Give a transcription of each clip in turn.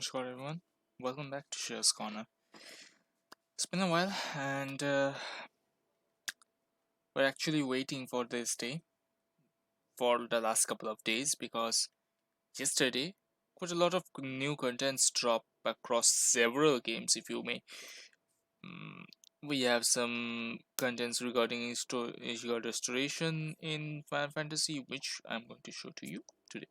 Namaskar everyone, welcome back to Shares Corner. It's been a while and we're actually waiting for this day for the last couple of days because yesterday quite a lot of new contents dropped across several games if you may. Mm, we have some contents regarding Ishgard restoration in Final Fantasy which I'm going to show to you today.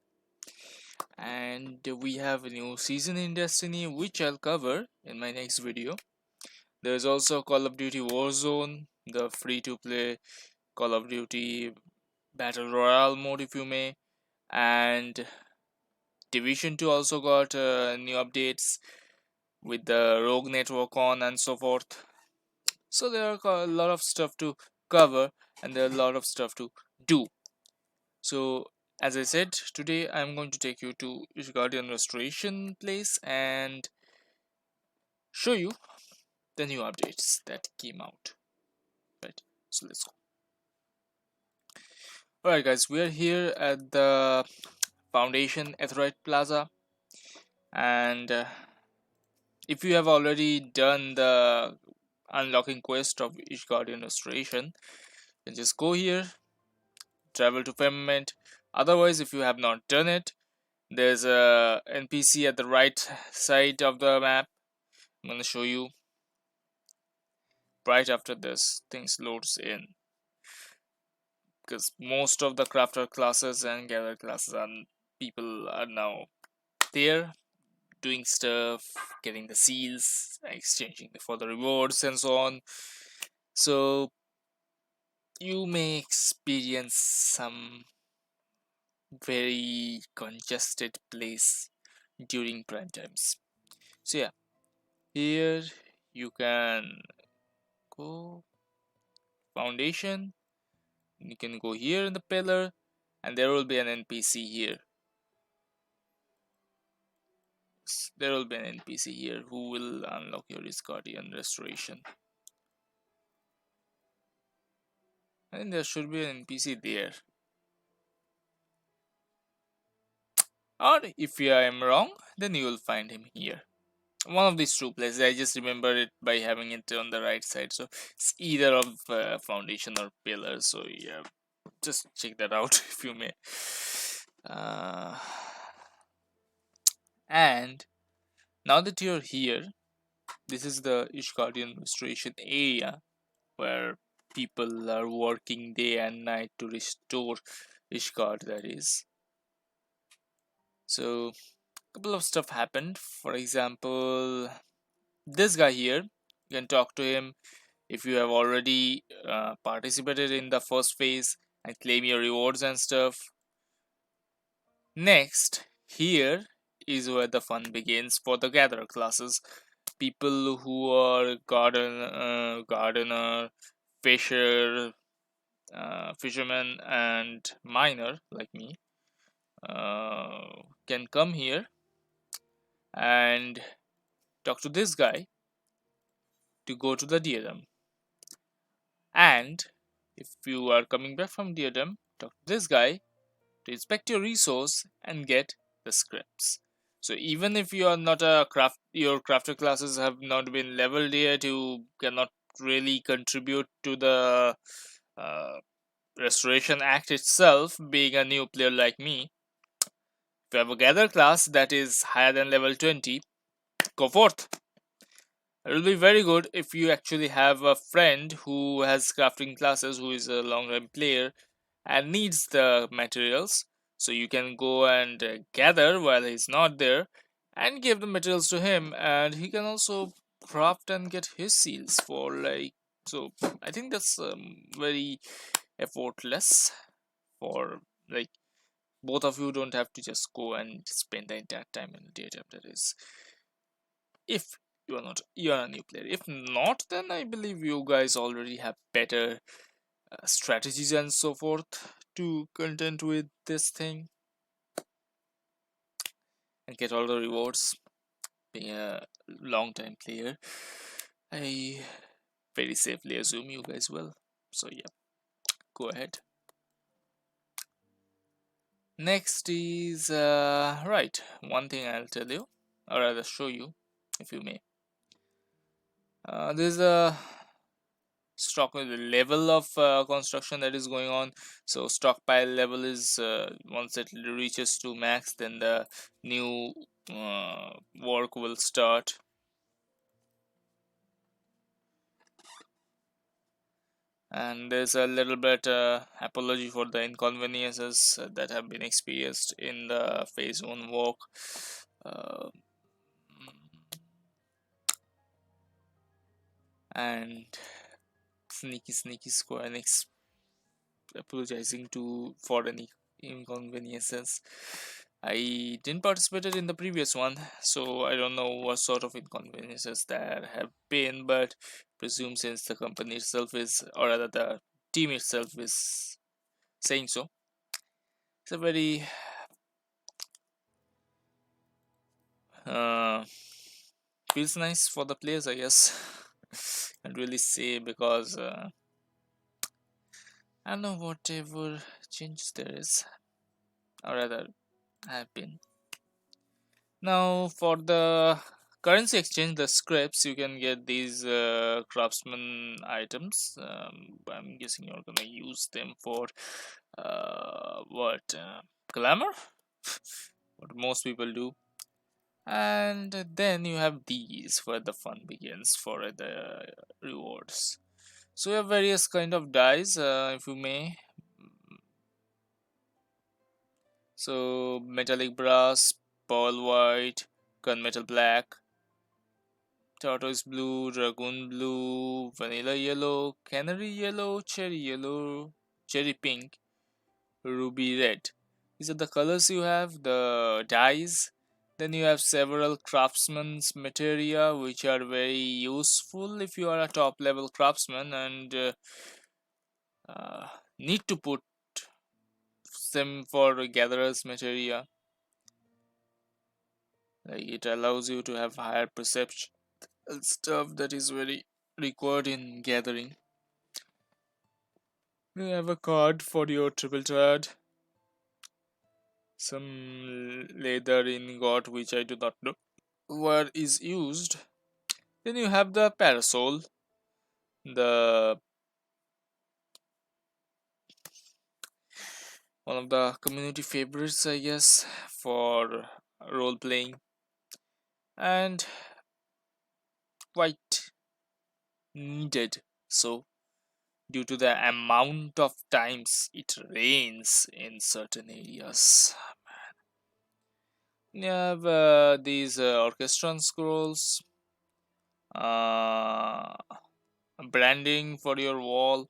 And we have a new season in Destiny which I'll cover in my next video. There's also Call of Duty Warzone, the free-to-play Call of Duty Battle Royale mode if you may, and Division 2 also got new updates with the Rogue Network on and so forth. So there are a lot of stuff to cover and there are a lot of stuff to do. So as I said, today I'm going to take you to Ishgardian Restoration place and show you the new updates that came out. Right, so let's go. Alright guys, we are here at the Foundation Aetheryte Plaza, and if you have already done the unlocking quest of Ishgardian Restoration, then just go here, travel to Firmament. Otherwise, if you have not done it, there's a NPC at the right side of the map. I'm gonna show you right after this things loads in, because most of the crafter classes and gather classes and people are now there doing stuff, getting the seals, exchanging for the rewards and so on. So you may experience some very congested place during prime times. So yeah, here you can go Foundation, you can go here in the pillar, and there will be an NPC here. There will be an NPC here who will unlock your Ishgardian Restoration. And there should be an NPC there. Or if I am wrong, then you will find him here. One of these two places. I just remember it by having it on the right side. So it's either of Foundation or Pillar. So yeah, just check that out if you may. And now that you're here, this is the Ishgardian Restoration area where people are working day and night to restore Ishgard, that is. So couple of stuff happened. For example, this guy here, you can talk to him if you have already participated in the first phase and claim your rewards and stuff. Next, here is where the fun begins for the gatherer classes. People who are gardener, fisher, fisherman, and miner like me can come here and talk to this guy to go to the diadem. And if you are coming back from diadem, talk to this guy to inspect your resource and get the scripts. So even if you are not a your crafter classes have not been leveled yet, you cannot really contribute to the restoration act itself, being a new player like me. If you have a gather class that is higher than level 20, go forth. It will be very good if you actually have a friend who has crafting classes, who is a long time player and needs the materials, so you can go and gather while he's not there and give the materials to him, and he can also craft and get his seals for like. So I think that's very effortless for like both of you don't have to just go and spend the entire time in data. That is, if you are a new player. If not, then I believe you guys already have better strategies and so forth to contend with this thing and get all the rewards. Being a long time player, I very safely assume you guys will. So yeah, go ahead. Next is right, one thing I'll tell you, or rather show you, if you may. There's a stock level of construction that is going on. So stockpile level is, once it reaches to max, then the new work will start. And there's a little bit apology for the inconveniences that have been experienced in the phase 1 work. uh, and sneaky Square Enix apologizing to for any inconveniences. I didn't participate in the previous one, so I don't know what sort of inconveniences there have been, but presume since the company itself is, or rather the team itself is saying so, it's a very uh, feels nice for the players, I guess. Can't really say because I don't know whatever changes there is, or rather have been. Now, for the currency exchange, the scripts, you can get these craftsman items. I'm guessing you're gonna use them for what, glamour? What most people do. And then you have these where the fun begins for the rewards. So you have various kind of dies, if you may. So metallic brass, pearl white, gunmetal black, tortoise blue, dragoon blue, vanilla yellow, canary yellow, cherry pink, ruby red. These are the colors you have, the dyes. Then you have several craftsman's materia which are very useful if you are a top level craftsman and uh, need to put them for gatherer's materia. Like it allows you to have higher perception and stuff that is very required in gathering. You have a card for your triple triad, some leather ingot which I do not know where is used. Then you have the parasol, the one of the community favorites, I guess, for role playing, and quite needed. So due to the amount of times it rains in certain areas. You have these orchestron scrolls, uh, branding for your wall,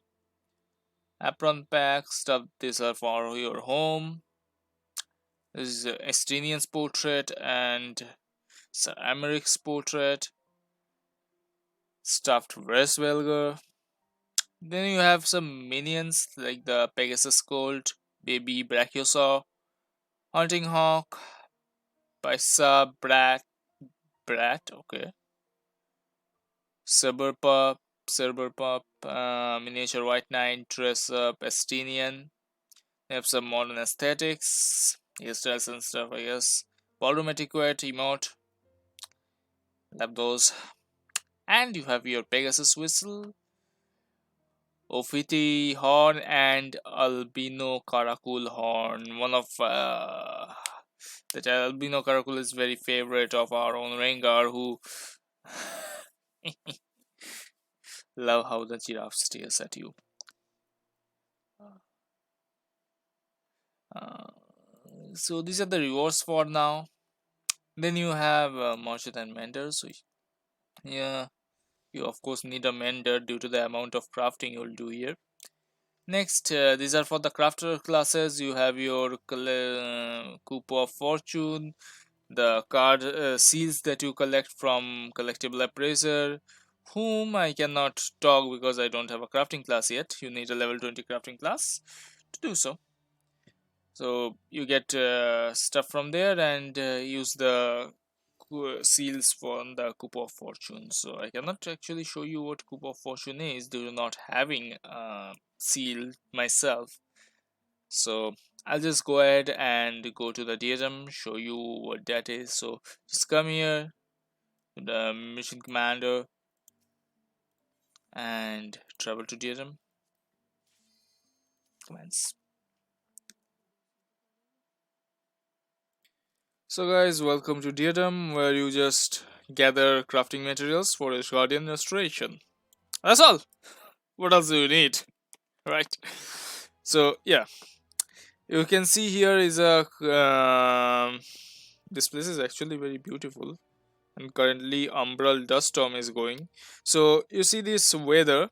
apron pack stuff. These are for your home. This is Estinian's portrait and Sir Americ's portrait, stuffed Resvelger. Then you have some minions like the Pegasus Colt, Baby Brachiosaur, Hunting Hawk, Paisa Brat, okay, Cyberpup, Miniature White Knight, Dress Up, Estinian. They have some modern aesthetics, hairstyles and stuff, I guess. Ballroom etiquette, emote, love those. And you have your Pegasus whistle, Ophithi horn, and albino caracul horn. One of that albino caracul is very favorite of our own Rengar, who love how the giraffe stares at you. Uh, so these are the rewards for now. Then you have merchant and mender. So yeah, you of course need a mender due to the amount of crafting you'll do here. Next, these are for the crafter classes. You have your Coup of Fortune, the card seals that you collect from Collectible Appraiser, whom I cannot talk because I don't have a crafting class yet. You need a level 20 crafting class to do so. So you get stuff from there and use the seals from the Coup of Fortune. So I cannot actually show you what Coup of Fortune is due to not having seal myself. So I'll just go ahead and go to the diagram, show you what that is. So just come here to the mission commander and travel to diagram commands. So guys, welcome to diagram, where you just gather crafting materials for Ishgardian restoration. That's all. What else do you need? Right. So yeah, you can see here is a this place is actually very beautiful, and currently umbral dust storm is going. So you see this weather.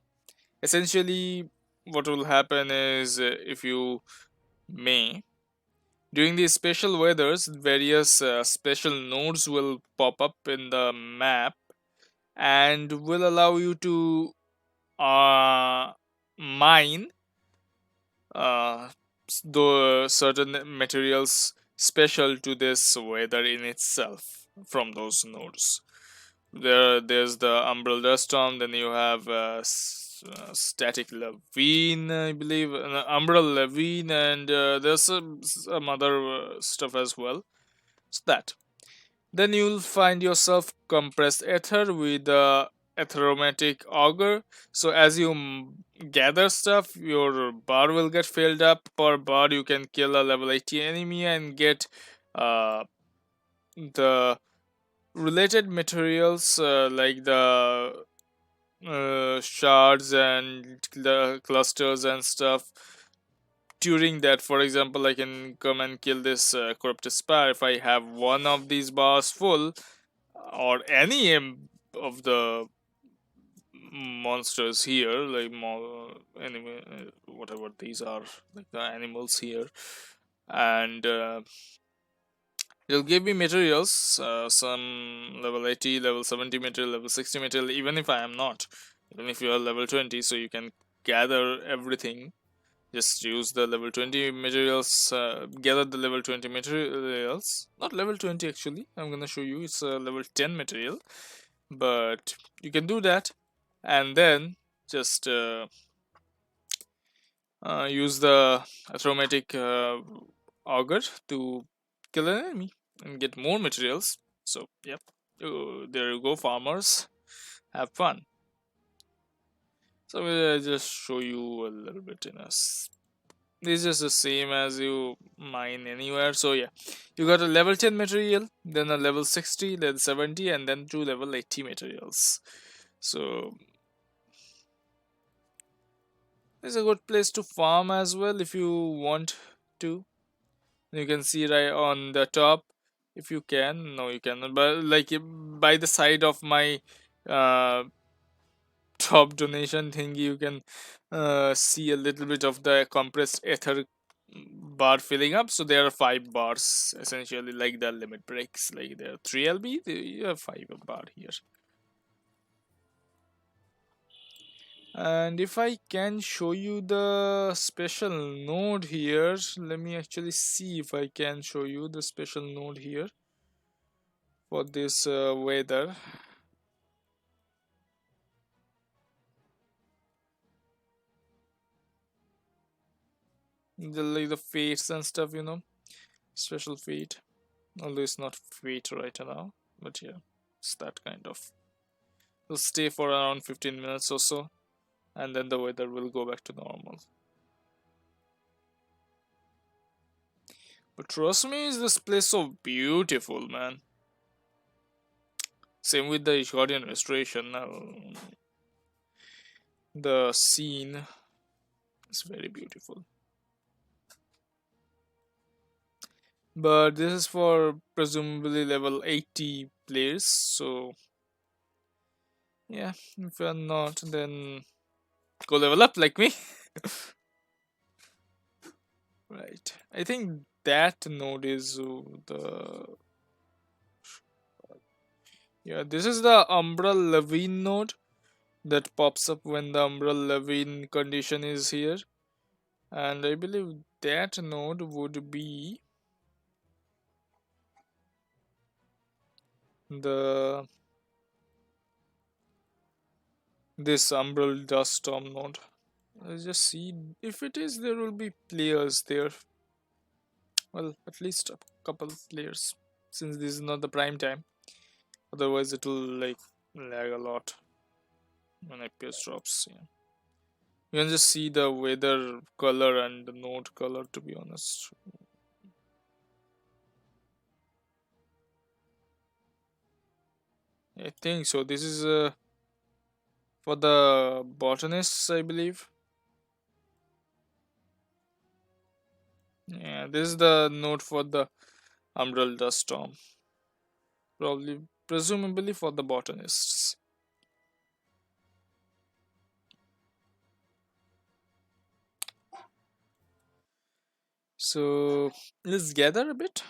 Essentially, what will happen is, if you may, during these special weathers, various special nodes will pop up in the map and will allow you to mine the certain materials special to this weather in itself from those nodes. There's the umbral storm. Then you have static levine, I believe, umbral levine, and there's some other stuff as well. So that. Then you'll find yourself compressed ether with the atheromatic auger. So as you gather stuff, your bar will get filled up. Per bar, you can kill a level 80 enemy and get uh, the related materials, like the shards and the clusters and stuff. During that, for example, I can come and kill this corrupted spire. If I have one of these bars full, or any of the monsters here, like anyway, whatever these are, like the animals here, and it'll give me materials, some level 80, level 70 material, level 60 material, even if I am not, even if you are level 20, so you can gather everything. Just use the level 20 materials, gather the level 20 materials, not level 20 actually, I'm gonna show you, it's a level 10 material, but you can do that, and then just use the aromatic auger to kill an enemy and get more materials. So yep, there you go, farmers, have fun. So I'll just show you a little bit in us. This is just the same as you mine anywhere. So yeah, you got a level 10 material, then a level 60, then 70, and then two level 80 materials. So it's a good place to farm as well if you want to. You can see right on the top, if you can. No, you cannot. But like by the side of my uh, top donation thingy, you can see a little bit of the compressed ether bar filling up. So there are 5 bars essentially, like the limit breaks. Like there are 3 LB, you have 5 bar here. And if I can show you the special node here, let me actually see if I can show you the special node here for this weather. Like the fates and stuff, special fate. Although it's not fate right now, but yeah, it's that kind of. It'll stay for around 15 minutes or so, and then the weather will go back to normal. But trust me, is this place so beautiful, man. Same with the Ishgardian restoration. The scene is very beautiful. But this is for presumably level 80 players, so yeah, if you're not, then go level up like me. Right. I think that node is the. Yeah, this is the Umbral Levine node that pops up when the Umbral Levine condition is here. And I believe that node would be the this Umbral Dust Storm node. Let's just see if it is, there will be players there. Well, at least a couple players, since this is not the prime time. Otherwise, it will like lag a lot when FPS drops. Yeah. You can just see the weather color and the node color. To be honest, I think so. This is for the botanists, I believe. Yeah, this is the node for the umbral dust storm. Probably, presumably for the botanists. So let's gather a bit.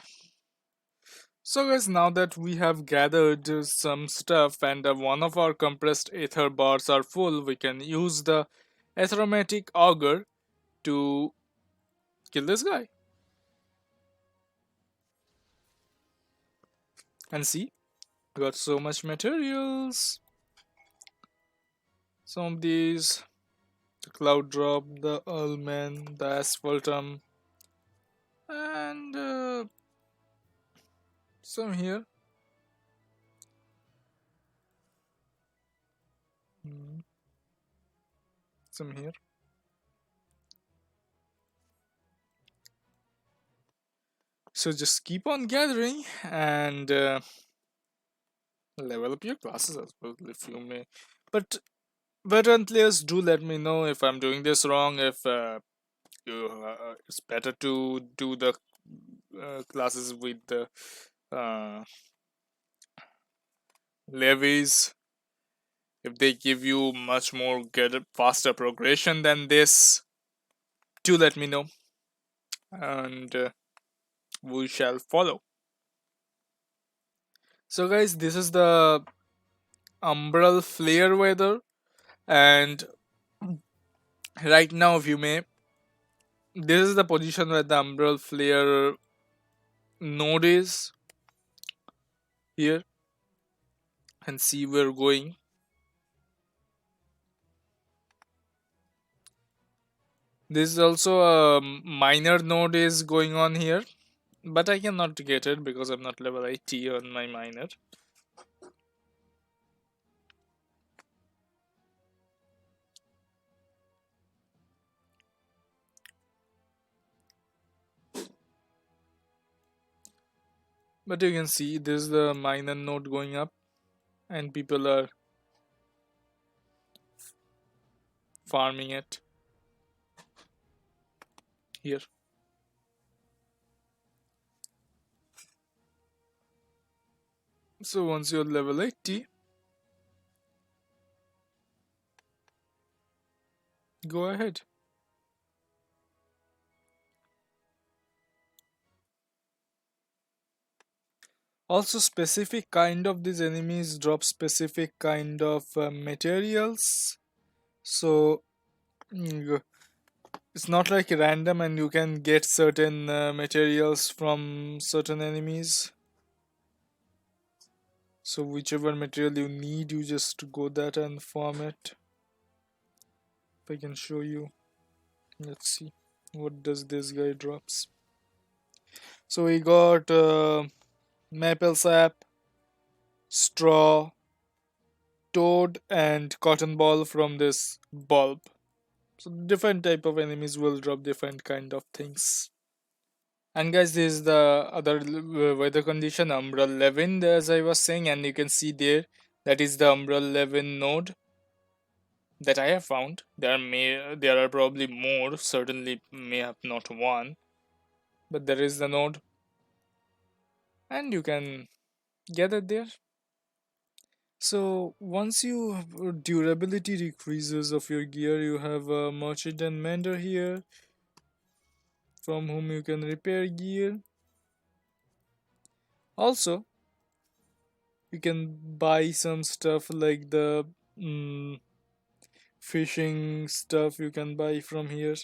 So guys, now that we have gathered some stuff and one of our compressed ether bars are full, we can use the aromatic auger to kill this guy. And see, got so much materials. Some of these, the cloud drop, the ulman, the asphaltum, and some here. Hmm, some here. So just keep on gathering and level up your classes as well if you may. But veteran players, do let me know if I'm doing this wrong. If it's better to do the classes with the uh, levies, if they give you much more get faster progression than this. Do let me know, and we shall follow. So, guys, this is the umbral flare weather, and right now, if you may, this is the position where the umbral flare node is here, and see we're going. This is also a minor node is going on here, but I cannot get it because I'm not level 80 on my minor. But you can see this is the minor node going up, and people are farming it here. So once you're level 80, go ahead. Also, specific kind of these enemies drop specific kind of materials. So it's not like random, and you can get certain materials from certain enemies. So whichever material you need, you just go that and farm it. If I can show you, let's see what does this guy drops. So we got maple sap, straw, toad, and cotton ball from this bulb. So different type of enemies will drop different kind of things. And guys, this is the other weather condition, umbral 11, as I was saying, and you can see there that is the umbral 11 node that I have found. There are probably more, certainly may have not one, but there is the node, and you can get it there. So once you durability decreases of your gear, you have a merchant and mender here from whom you can repair gear. Also, you can buy some stuff like the mm, fishing stuff you can buy from here,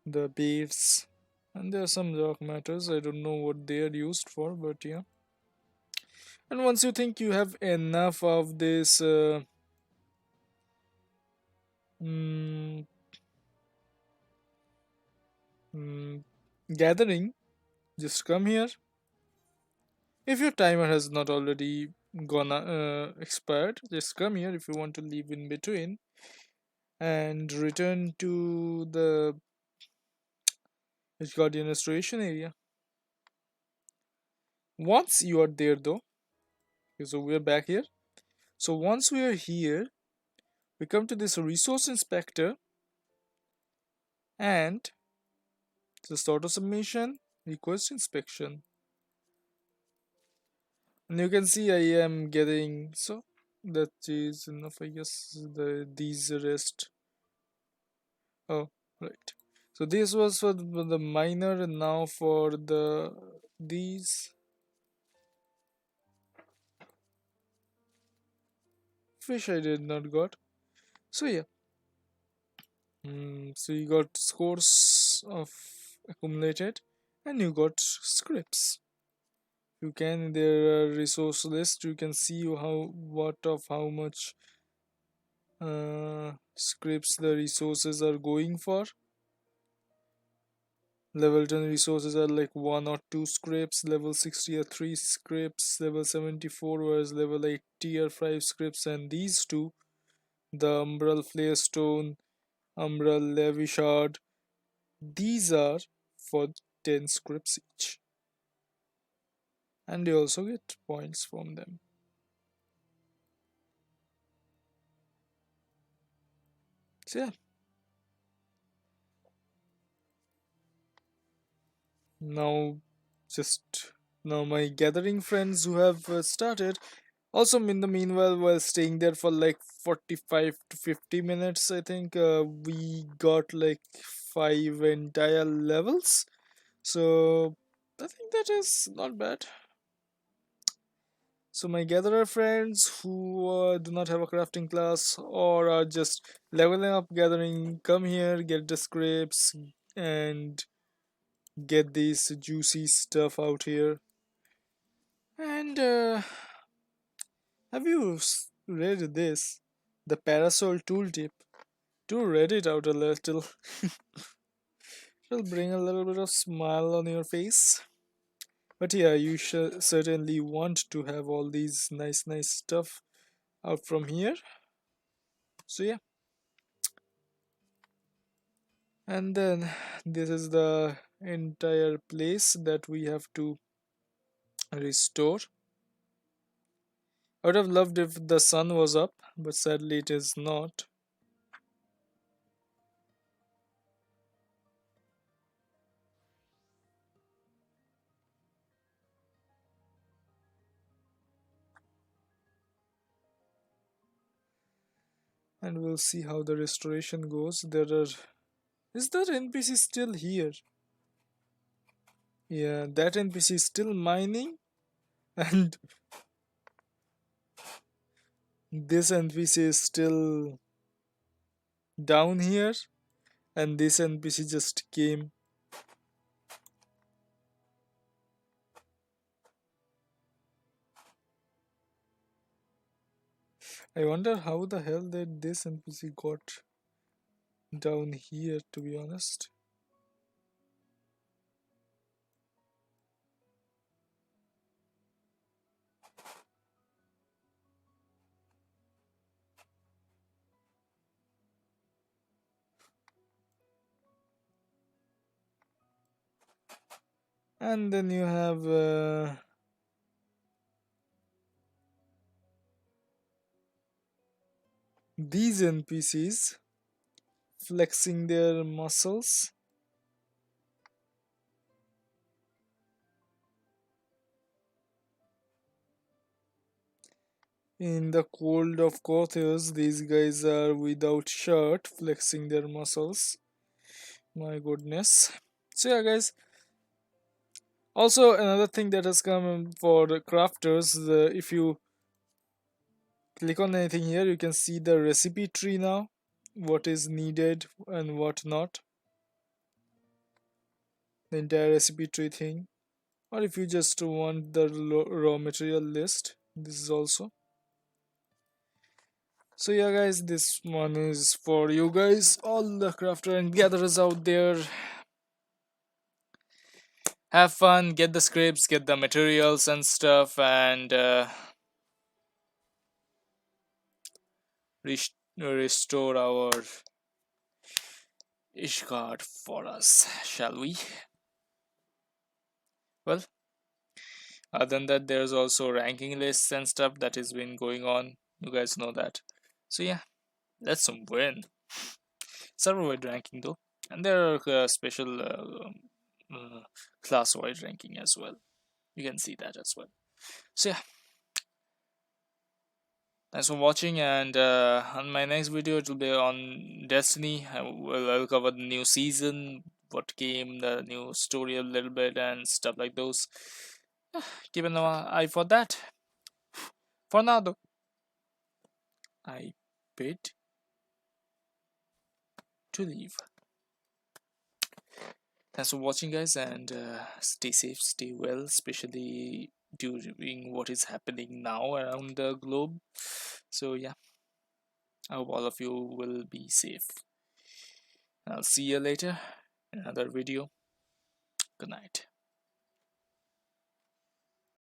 the baits, and there are some dark matters. I don't know what they are used for, but yeah. And once you think you have enough of this mm, mm, gathering, just come here. If your timer has not already gone expired, just come here if you want to leave in between and return to the Ishgardian restoration area. Once you are there though, okay, so we're back here. So once we are here, we come to this resource inspector and just auto submission, request inspection. And you can see I am getting, so that is enough I guess, these rest. Oh, right. So this was for the miner and now for these fish I did not got. So yeah. So you got scores of accumulated and you got scripts. You can, there are resource list, you can see how what of how much scripts the resources are going for. Level 10 resources are like 1 or 2 scripts, level 60 are 3 scripts, level 74 was level 80 are 5 scripts, and these two, the Umbral Flare Stone, Umbral Levy Shard, these are for 10 scripts each. And you also get points from them. So yeah, now just now my gathering friends who have started. Also, in the meanwhile, while staying there for like 45 to 50 minutes, I think we got like 5 entire levels. So, I think that is not bad. So, my gatherer friends who do not have a crafting class or are just leveling up gathering, come here, get the scrapes, and get this juicy stuff out here. And have you read this? The Parasol Tooltip. Do read it out a little. It'll bring a little bit of smile on your face. But yeah, you should certainly want to have all these nice stuff out from here. So yeah. And then this is the entire place that we have to restore. I would have loved if the sun was up, but sadly it is not. And we'll see how the restoration goes. There are. Is that NPC still here? Yeah, that NPC is still mining, and this NPC is still down here, and this NPC just came. I wonder how the hell did this NPC got down here, to be honest. And then you have these NPCs flexing their muscles. In the cold of Cothos, these guys are without shirt, flexing their muscles. My goodness. So yeah, guys. Also, another thing that has come for the crafters, if you click on anything here, you can see the recipe tree now. What is needed and what not. The entire recipe tree thing. Or if you just want the raw material list, this is also. So yeah guys, this one is for you guys, all the crafter and gatherers out there. have fun, get the scripts, get the materials and stuff, and restore our Ishgard for us, shall we? Well, other than that, there's also ranking lists and stuff that has been going on. You guys know that. So yeah, let's win. Server-wide ranking though, and there are special class-wide ranking as well. You can see that as well. So yeah, thanks for watching, and on my next video it will be on Destiny. I'll cover the new season, what came, the new story a little bit, and stuff like those. Keep an eye for that. For now though, I bid to leave. Thanks for watching, guys, and stay safe, stay well, especially during what is happening now around the globe. So yeah, I hope all of you will be safe. I'll see you later in another video. Good night.